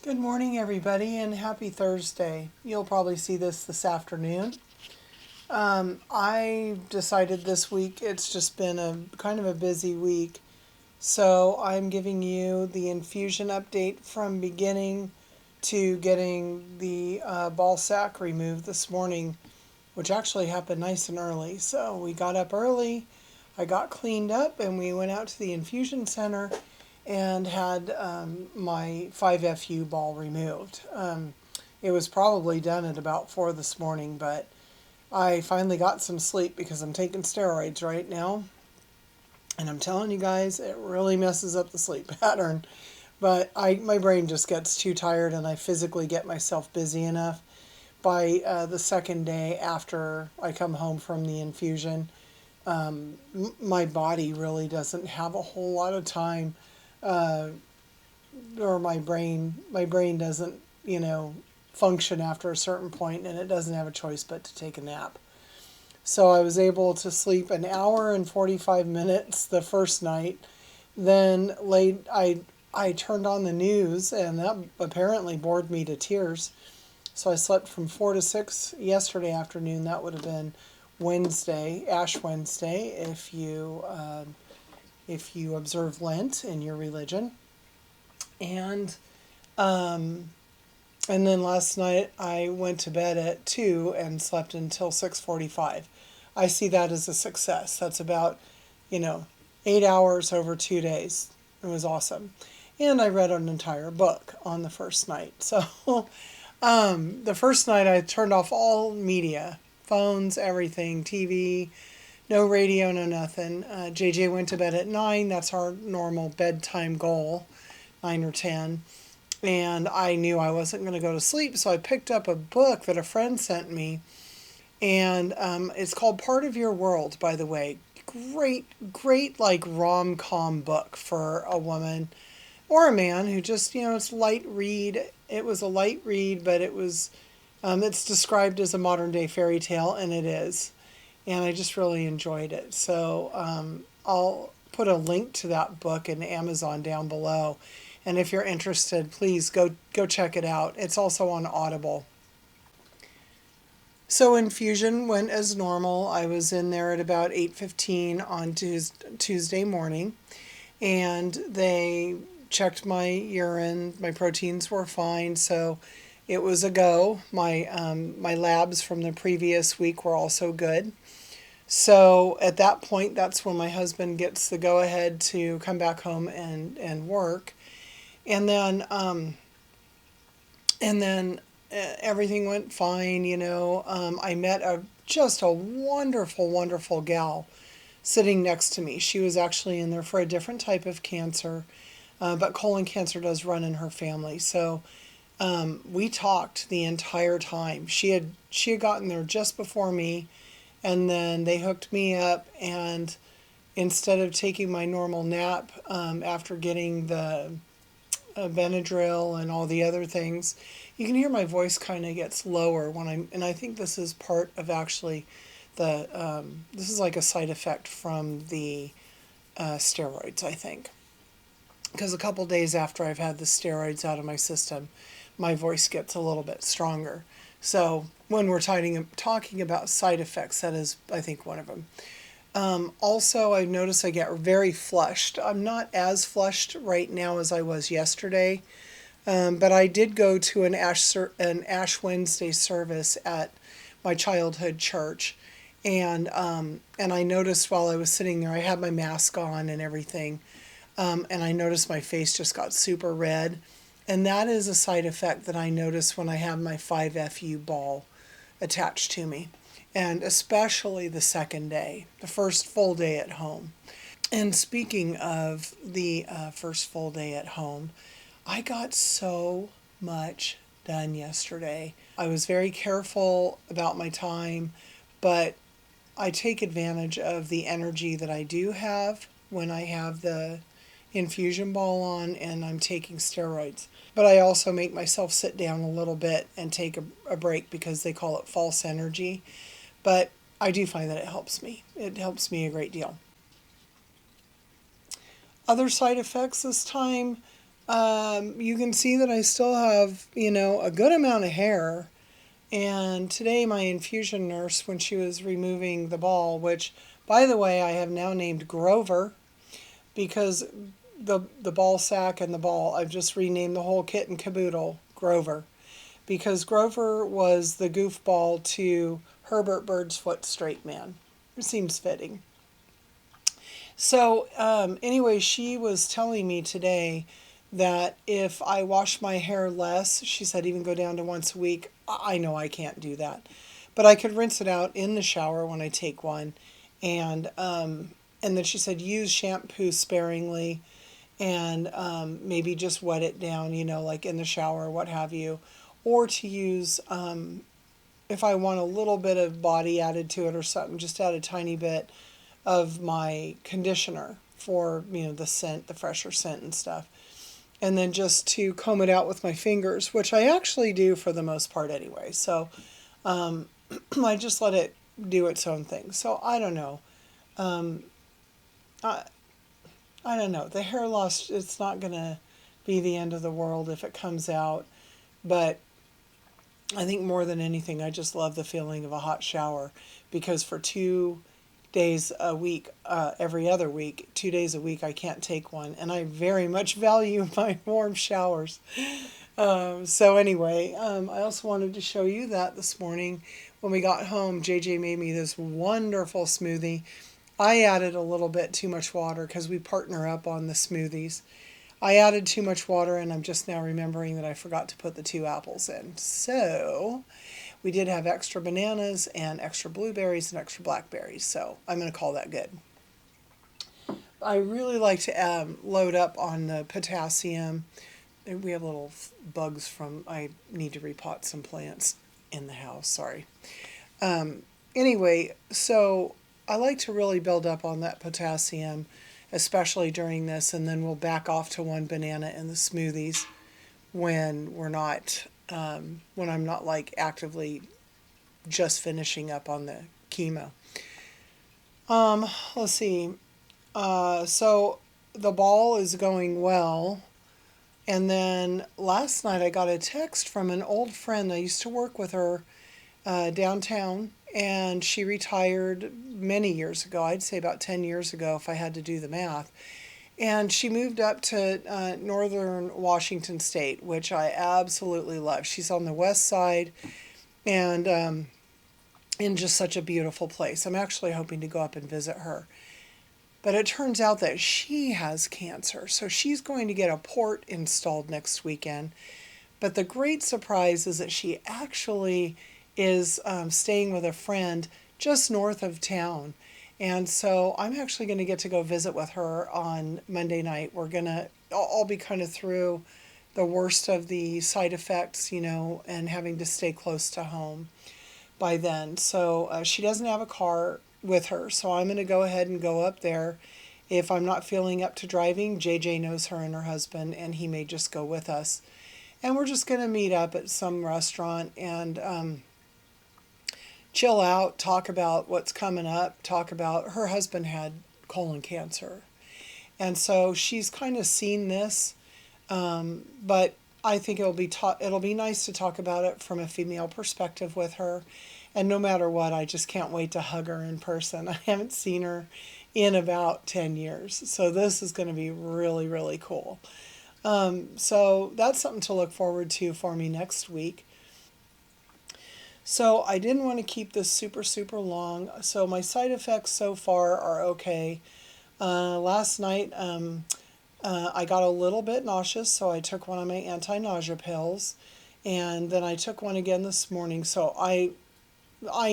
Good morning, everybody, and happy Thursday. You'll probably see this afternoon. I decided this week it's just been a kind of a busy week, so I'm giving you the infusion update from beginning to getting the ball sack removed this morning, which actually happened nice and early. So we got up early, I got cleaned up, and we went out to the infusion center and had my 5FU ball removed. It was probably done at about 4 this morning, but I finally got some sleep because I'm taking steroids right now. And I'm telling you guys, it really messes up the sleep pattern. But my brain just gets too tired, and I physically get myself busy enough by the second day after I come home from the infusion. My body really doesn't have a whole lot of time, or my brain doesn't, function after a certain point, and it doesn't have a choice but to take a nap. So I was able to sleep an hour and 45 minutes the first night. Then I turned on the news, and that apparently bored me to tears. So I slept from 4 to 6 yesterday afternoon. That would have been Wednesday, Ash Wednesday, if you observe Lent in your religion. And and then last night I went to bed at 2 and slept until 6:45. I see that as a success. That's about, 8 hours over 2 days. It was awesome. And I read an entire book on the first night. So the first night I turned off all media, phones, everything, TV, no radio, no nothing. JJ went to bed at 9. That's our normal bedtime goal, 9 or 10. And I knew I wasn't going to go to sleep, so I picked up a book that a friend sent me. And it's called Part of Your World, by the way. Great, like rom-com book for a woman or a man who just, it's light read. It was a light read, but it's described as a modern day fairy tale, and it is. And I just really enjoyed it. So I'll put a link to that book in Amazon down below. And if you're interested, please go check it out. It's also on Audible. So infusion went as normal. I was in there at about 8:15 on Tuesday morning, and they checked my urine. My proteins were fine, so it was a go. My labs from the previous week were also good. So at that point, that's when my husband gets the go-ahead to come back home and work. And then everything went fine, I met just a wonderful, wonderful gal sitting next to me. She was actually in there for a different type of cancer, but colon cancer does run in her family. So we talked the entire time. She had gotten there just before me, and then they hooked me up, and instead of taking my normal nap after getting the Benadryl and all the other things, you can hear my voice kind of gets lower and I think this is part of actually this is like a side effect from the steroids, I think. Because a couple days after I've had the steroids out of my system, my voice gets a little bit stronger. So when we're talking about side effects, that is, I think, one of them. Also, I notice I get very flushed. I'm not as flushed right now as I was yesterday, but I did go to an Ash Wednesday service at my childhood church, and I noticed while I was sitting there, I had my mask on and everything, and I noticed my face just got super red, and that is a side effect that I notice when I have my 5FU ball attached to me. And especially the second day, the first full day at home. And speaking of the first full day at home, I got so much done yesterday. I was very careful about my time, but I take advantage of the energy that I do have when I have the infusion ball on and I'm taking steroids. But I also make myself sit down a little bit and take a break because they call it false energy. But I do find that it helps me. It helps me a great deal. Other side effects this time, You can see that I still have, a good amount of hair. And today, my infusion nurse, when she was removing the ball, which, by the way, I have now named Grover because the ball sack and the ball, I've just renamed the whole kit and caboodle Grover because Grover was the goofball to Herbert Birdsfoot Straight Man. It seems fitting. So, anyway, she was telling me today that if I wash my hair less, she said even go down to once a week. I know I can't do that, but I could rinse it out in the shower when I take one, and and then she said use shampoo sparingly, and maybe just wet it down, like in the shower, what have you, or to use if I want a little bit of body added to it or something, just add a tiny bit of my conditioner for, the scent, the fresher scent and stuff. And then just to comb it out with my fingers, which I actually do for the most part anyway. So I just let it do its own thing. So I don't know. I, I don't know. The hair loss, it's not going to be the end of the world if it comes out. But I think more than anything, I just love the feeling of a hot shower because for 2 days a week, every other week, 2 days a week, I can't take one. And I very much value my warm showers. So anyway, I also wanted to show you that this morning when we got home, JJ made me this wonderful smoothie. I added a little bit too much water because we partner up on the smoothies. I added too much water and I'm just now remembering that I forgot to put the 2 apples in. So we did have extra bananas and extra blueberries and extra blackberries. So I'm going to call that good. I really like to load up on the potassium. We have little bugs I need to repot some plants in the house, sorry. Anyway, so I like to really build up on that potassium, especially during this, and then we'll back off to 1 banana in the smoothies when when I'm not like actively just finishing up on the chemo. Let's see. So the ball is going well. And then last night I got a text from an old friend. I used to work with her downtown, and she retired many years ago. I'd say about 10 years ago if I had to do the math. And she moved up to northern Washington State, which I absolutely love. She's on the west side and in just such a beautiful place. I'm actually hoping to go up and visit her. But it turns out that she has cancer, so she's going to get a port installed next weekend. But the great surprise is that she actually is staying with a friend just north of town. And so I'm actually going to get to go visit with her on Monday night. I'll be kind of through the worst of the side effects, and having to stay close to home by then. So she doesn't have a car with her, so I'm going to go ahead and go up there. If I'm not feeling up to driving, JJ knows her and her husband, and he may just go with us. And we're just going to meet up at some restaurant and chill out, talk about what's coming up, talk about her husband had colon cancer. And so she's kind of seen this, but I think it'll be nice to talk about it from a female perspective with her. And no matter what, I just can't wait to hug her in person. I haven't seen her in about 10 years. So this is going to be really, really cool. So that's something to look forward to for me next week. So I didn't want to keep this super, super long. So my side effects so far are okay. Last night, I got a little bit nauseous, so I took one of my anti-nausea pills. And then I took one again this morning. So I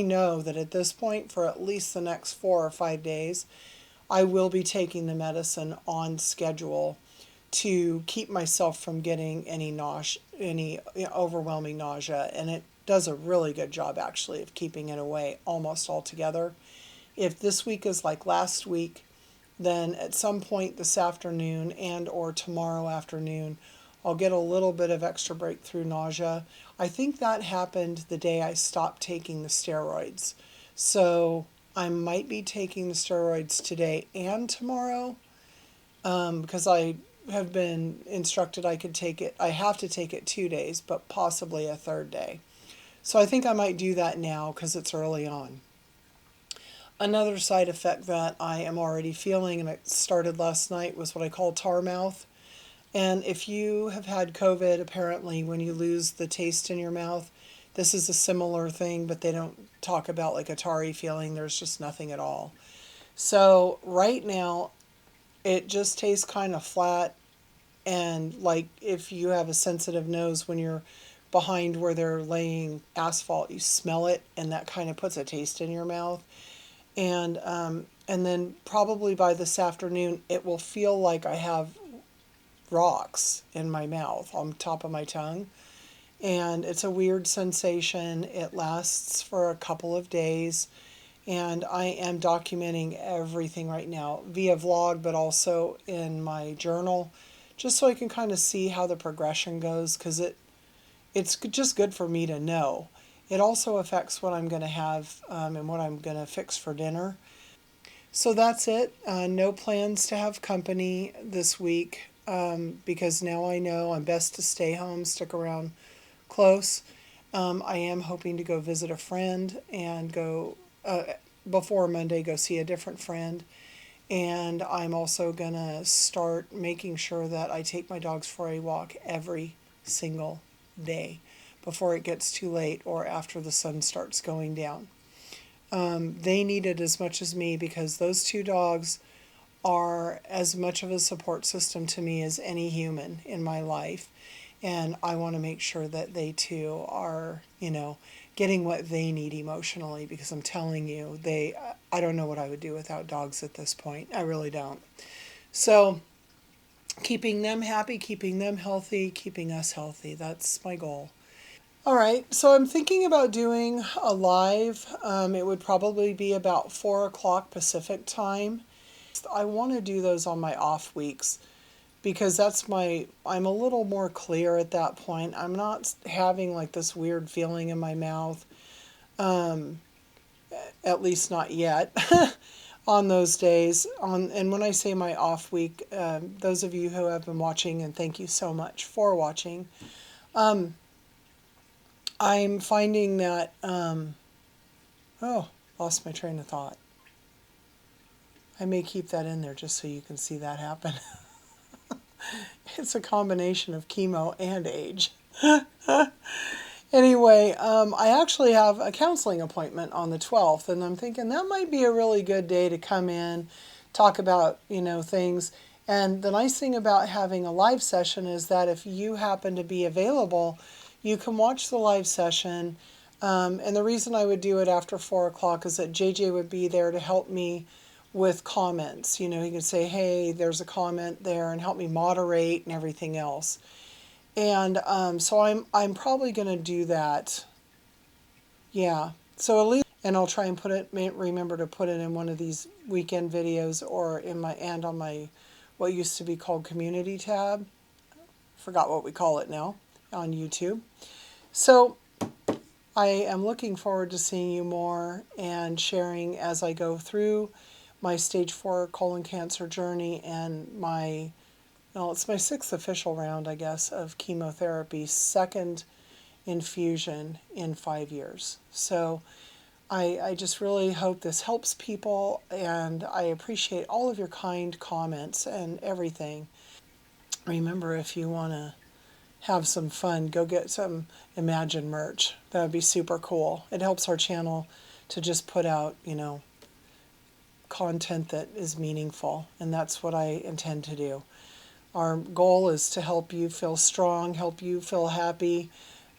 know that at this point, for at least the next 4 or 5 days, I will be taking the medicine on schedule to keep myself from getting any overwhelming nausea. And it does a really good job, actually, of keeping it away almost altogether. If this week is like last week, then at some point this afternoon and or tomorrow afternoon, I'll get a little bit of extra breakthrough nausea. I think that happened the day I stopped taking the steroids. So I might be taking the steroids today and tomorrow because I have been instructed I could take it. I have to take it 2 days, but possibly a third day. So I think I might do that now because it's early on. Another side effect that I am already feeling, and it started last night, was what I call tar mouth. And if you have had COVID, apparently when you lose the taste in your mouth, this is a similar thing, but they don't talk about like a tarry feeling. There's just nothing at all. So right now, it just tastes kind of flat. And like if you have a sensitive nose, when you're behind where they're laying asphalt, you smell it, and that kind of puts a taste in your mouth. And then probably by this afternoon, it will feel like I have rocks in my mouth on top of my tongue. And it's a weird sensation. It lasts for a couple of days. And I am documenting everything right now via vlog, but also in my journal, just so I can kind of see how the progression goes, because it's just good for me to know. It also affects what I'm going to have and what I'm going to fix for dinner. So that's it. No plans to have company this week because now I know I'm best to stay home, stick around close. I am hoping to go visit a friend and go, before Monday, go see a different friend. And I'm also going to start making sure that I take my dogs for a walk every single day before it gets too late or after the sun starts going down. They need it as much as me because those two dogs are as much of a support system to me as any human in my life. And I want to make sure that they too are, getting what they need emotionally, because I'm telling you, I don't know what I would do without dogs at this point. I really don't. So keeping them happy, keeping them healthy, keeping us healthy. That's my goal. All right, so I'm thinking about doing a live. It would probably be about 4 o'clock Pacific time. I want to do those on my off weeks because I'm a little more clear at that point. I'm not having like this weird feeling in my mouth, at least not yet, on those days. And when I say my off week, those of you who have been watching, and thank you so much for watching, I'm finding that, lost my train of thought. I may keep that in there just so you can see that happen. It's a combination of chemo and age. Anyway, I actually have a counseling appointment on the 12th, and I'm thinking that might be a really good day to come in, talk about, things. And the nice thing about having a live session is that if you happen to be available, you can watch the live session. And the reason I would do it after 4 o'clock is that JJ would be there to help me with comments. He could say, hey, there's a comment there, and help me moderate and everything else. And so I'm probably going to do that. Yeah. So at least, and I'll try and remember to put it in one of these weekend videos or on my what used to be called community tab. Forgot what we call it now on YouTube. So I am looking forward to seeing you more and sharing as I go through my stage 4 colon cancer journey and it's my 6th official round, I guess, of chemotherapy, 2nd infusion in 5 years. So I just really hope this helps people, and I appreciate all of your kind comments and everything. Remember, if you want to have some fun, go get some Imagine merch. That would be super cool. It helps our channel to just put out, content that is meaningful, and that's what I intend to do. Our goal is to help you feel strong, help you feel happy,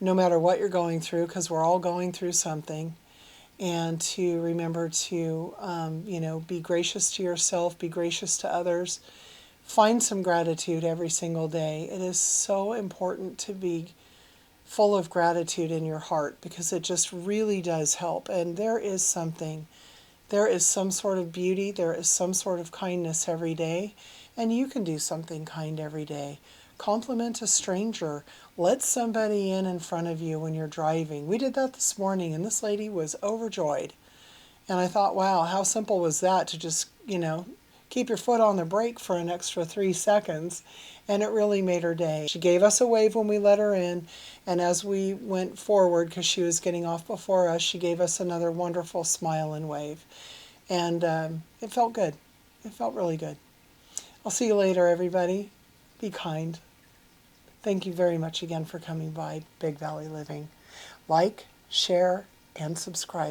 no matter what you're going through, because we're all going through something. And to remember to, be gracious to yourself, be gracious to others. Find some gratitude every single day. It is so important to be full of gratitude in your heart because it just really does help. And there is some sort of beauty, there is some sort of kindness every day. And you can do something kind every day. Compliment a stranger. Let somebody in front of you when you're driving. We did that this morning, and this lady was overjoyed. And I thought, wow, how simple was that to just, keep your foot on the brake for an extra 3 seconds. And it really made her day. She gave us a wave when we let her in, and as we went forward, because she was getting off before us, she gave us another wonderful smile and wave. And it felt good. It felt really good. I'll see you later, everybody. Be kind. Thank you very much again for coming by Big Valley Living. Like, share, and subscribe.